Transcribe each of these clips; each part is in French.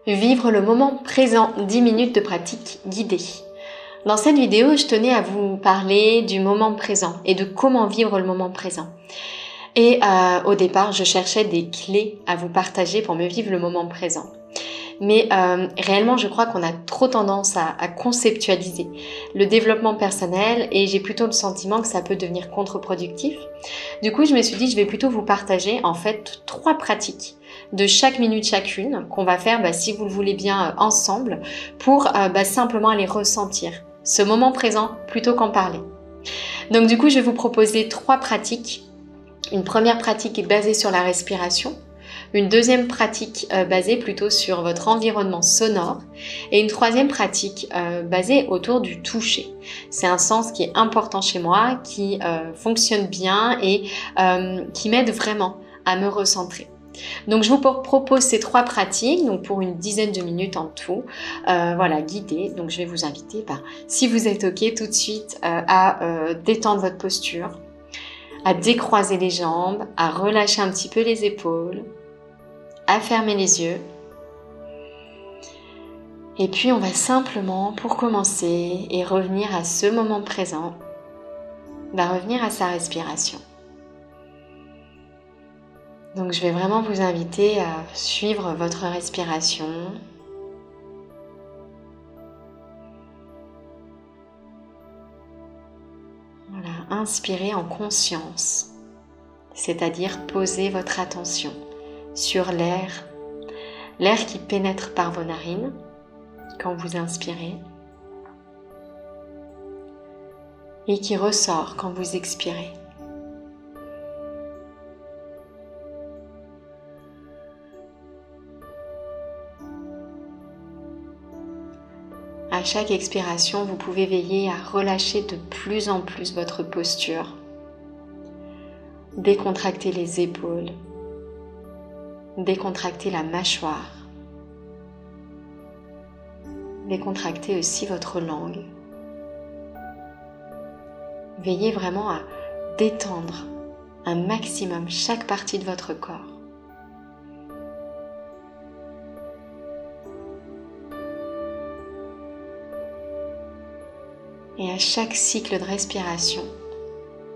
Vivre le moment présent, 10 minutes de pratique guidée. Dans cette vidéo, je tenais à vous parler du moment présent et de comment vivre le moment présent. Et au départ, je cherchais des clés à vous partager pour mieux vivre le moment présent. Mais réellement, je crois qu'on a trop tendance à conceptualiser le développement personnel et j'ai plutôt le sentiment que ça peut devenir contre-productif. Du coup, je me suis dit, je vais plutôt vous partager en fait 3 pratiques de chaque minute chacune qu'on va faire, si vous le voulez bien, ensemble pour simplement aller ressentir ce moment présent plutôt qu'en parler. Donc du coup, je vais vous proposer 3 pratiques. Une première pratique est basée sur la respiration. Une deuxième pratique basée plutôt sur votre environnement sonore et une troisième pratique basée autour du toucher. C'est un sens qui est important chez moi, qui fonctionne bien et qui m'aide vraiment à me recentrer. Donc je vous propose ces 3 pratiques donc pour une dizaine de minutes en tout, guidées. Donc je vais vous inviter, si vous êtes ok tout de suite, à détendre votre posture, à décroiser les jambes, à relâcher un petit peu les épaules, à fermer les yeux. Et puis on va simplement, pour commencer et revenir à ce moment présent, revenir à sa respiration. Donc je vais vraiment vous inviter à suivre votre respiration. Voilà, inspirez en conscience, c'est-à-dire posez votre attention sur l'air qui pénètre par vos narines quand vous inspirez et qui ressort quand vous expirez. À chaque expiration, vous pouvez veiller à relâcher de plus en plus votre posture, décontracter les épaules, décontracter la mâchoire, décontracter aussi votre langue. Veillez vraiment à détendre un maximum chaque partie de votre corps. Et à chaque cycle de respiration,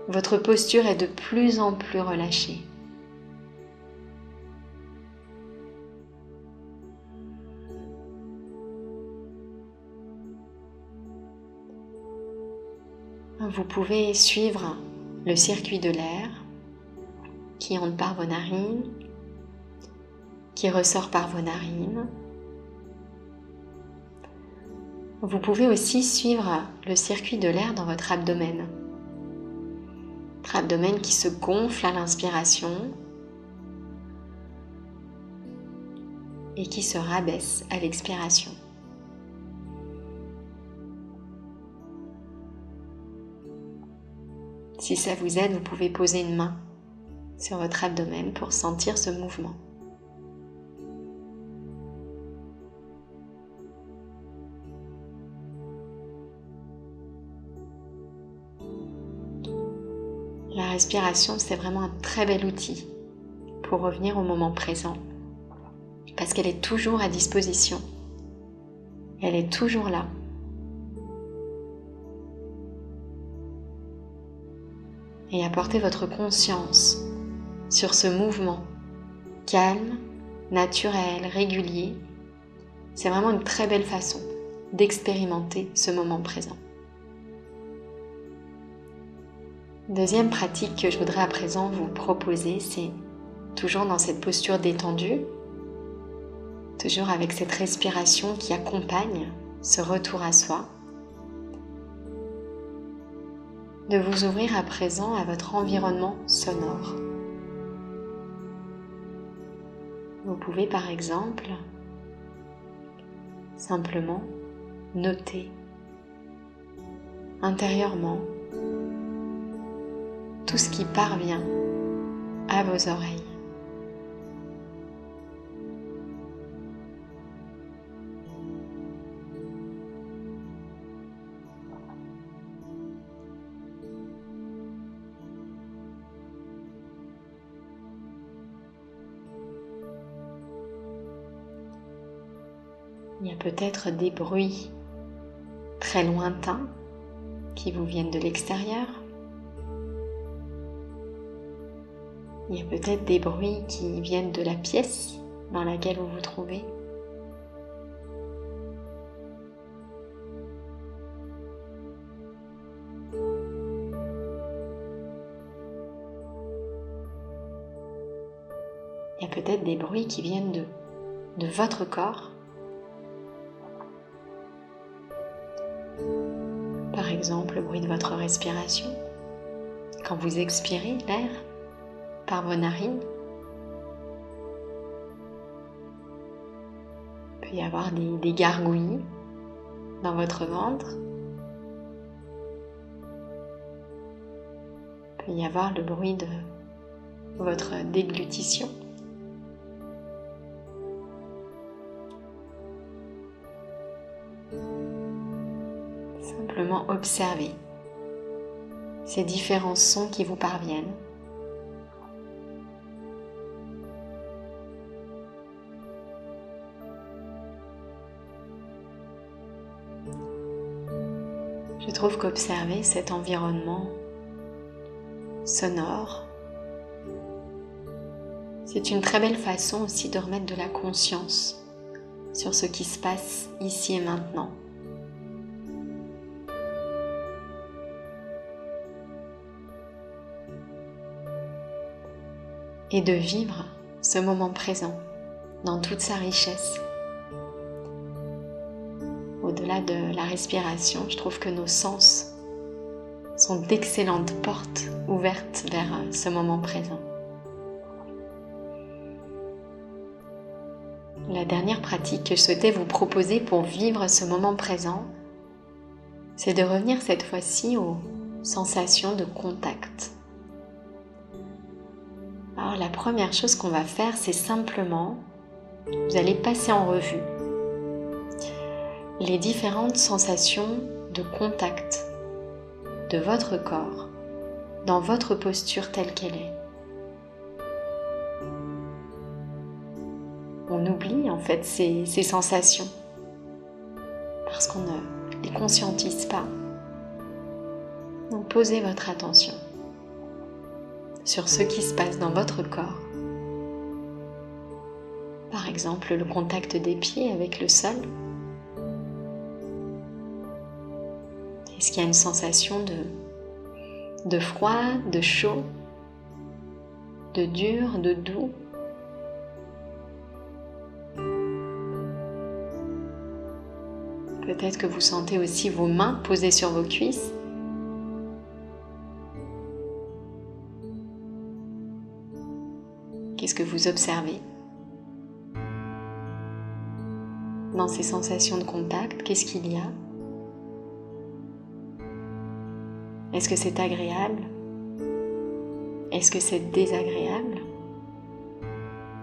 votre posture est de plus en plus relâchée. Vous pouvez suivre le circuit de l'air qui entre par vos narines, qui ressort par vos narines. Vous pouvez aussi suivre le circuit de l'air dans votre abdomen. Votre abdomen qui se gonfle à l'inspiration et qui se rabaisse à l'expiration. Si ça vous aide, vous pouvez poser une main sur votre abdomen pour sentir ce mouvement. La respiration, c'est vraiment un très bel outil pour revenir au moment présent, parce qu'elle est toujours à disposition. Elle est toujours là. Et apportez votre conscience sur ce mouvement calme, naturel, régulier. C'est vraiment une très belle façon d'expérimenter ce moment présent. Deuxième pratique que je voudrais à présent vous proposer, c'est toujours dans cette posture détendue, toujours avec cette respiration qui accompagne ce retour à soi, de vous ouvrir à présent à votre environnement sonore. Vous pouvez par exemple simplement noter intérieurement tout ce qui parvient à vos oreilles. Il y a peut-être des bruits très lointains qui vous viennent de l'extérieur. Il y a peut-être des bruits qui viennent de la pièce dans laquelle vous vous trouvez. Il y a peut-être des bruits qui viennent de votre corps. Par exemple, le bruit de votre respiration. Quand vous expirez l'air par vos narines, il peut y avoir des gargouillis dans votre ventre. Il peut y avoir le bruit de votre déglutition. Simplement observez ces différents sons qui vous parviennent. Je trouve qu'observer cet environnement sonore, c'est une très belle façon aussi de remettre de la conscience sur ce qui se passe ici et maintenant. Et de vivre ce moment présent dans toute sa richesse. Au-delà de la respiration, je trouve que nos sens sont d'excellentes portes ouvertes vers ce moment présent. La dernière pratique que je souhaitais vous proposer pour vivre ce moment présent, c'est de revenir cette fois-ci aux sensations de contact. Alors la première chose qu'on va faire, c'est simplement, vous allez passer en revue les différentes sensations de contact de votre corps dans votre posture telle qu'elle est. On oublie en fait ces sensations parce qu'on ne les conscientise pas. Donc posez votre attention sur ce qui se passe dans votre corps. Par exemple, le contact des pieds avec le sol. Est-ce qu'il y a une sensation de froid, de chaud, de dur, de doux? Peut-être que vous sentez aussi vos mains posées sur vos cuisses. Qu'est-ce que vous observez dans ces sensations de contact? Qu'est-ce qu'il y a? Est-ce que c'est agréable? Est-ce que c'est désagréable?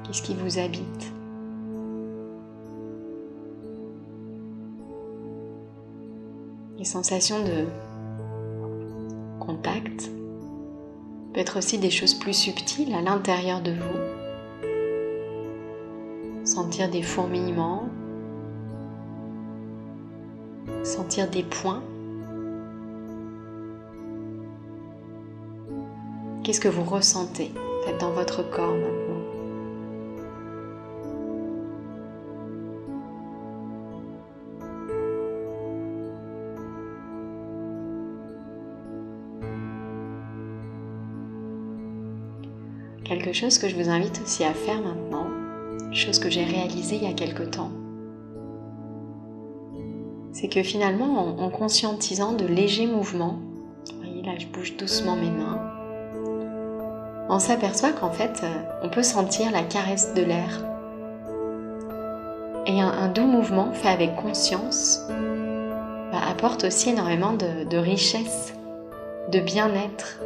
Qu'est-ce qui vous habite? Les sensations de contact peuvent être aussi des choses plus subtiles à l'intérieur de vous. Sentir des fourmillements, sentir des points. Qu'est-ce que vous ressentez dans votre corps maintenant? Quelque chose que je vous invite aussi à faire maintenant, chose que j'ai réalisée il y a quelque temps, c'est que finalement, en conscientisant de légers mouvements, vous voyez là, je bouge doucement mes mains, on s'aperçoit qu'en fait, on peut sentir la caresse de l'air. Et un doux mouvement fait avec conscience apporte aussi énormément de richesse, de bien-être.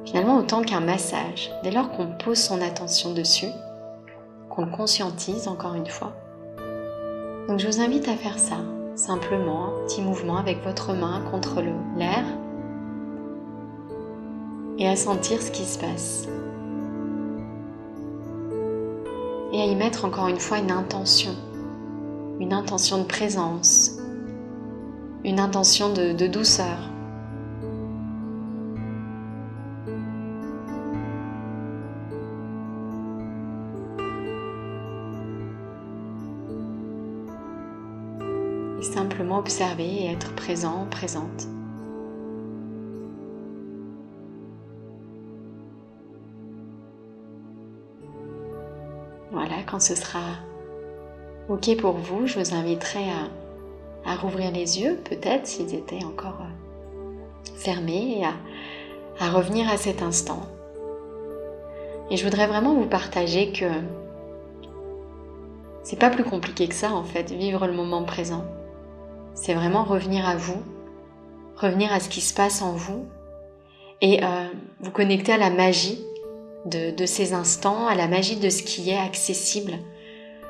Finalement, autant qu'un massage, dès lors qu'on pose son attention dessus, qu'on le conscientise encore une fois. Donc je vous invite à faire ça, simplement, un petit mouvement avec votre main contre l'air et à sentir ce qui se passe. Et à y mettre encore une fois une intention une intention de présence, une intention de douceur. Et simplement observer et être présent, présente. Voilà, quand ce sera OK pour vous, je vous inviterai à rouvrir les yeux, peut-être s'ils étaient encore fermés, et à revenir à cet instant. Et je voudrais vraiment vous partager que c'est pas plus compliqué que ça en fait, vivre le moment présent. C'est vraiment revenir à vous, revenir à ce qui se passe en vous et vous connecter à la magie de ces instants, à la magie de ce qui est accessible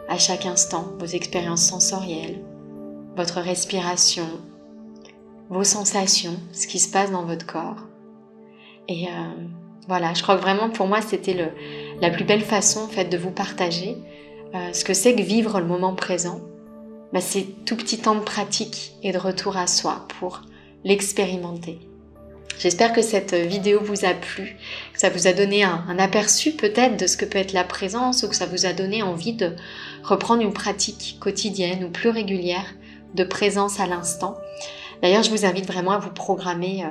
à chaque instant, vos expériences sensorielles, votre respiration, vos sensations, ce qui se passe dans votre corps. Et voilà, je crois que vraiment pour moi c'était la plus belle façon en fait de vous partager ce que c'est que vivre le moment présent. C'est tout petit temps de pratique et de retour à soi pour l'expérimenter. J'espère que cette vidéo vous a plu, que ça vous a donné un aperçu peut-être de ce que peut être la présence, ou que ça vous a donné envie de reprendre une pratique quotidienne ou plus régulière de présence à l'instant. D'ailleurs, je vous invite vraiment à vous programmer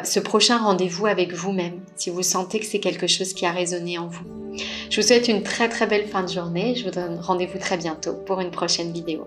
ce prochain rendez-vous avec vous-même, si vous sentez que c'est quelque chose qui a résonné en vous. Je vous souhaite une très très belle fin de journée. Je vous donne rendez-vous très bientôt pour une prochaine vidéo.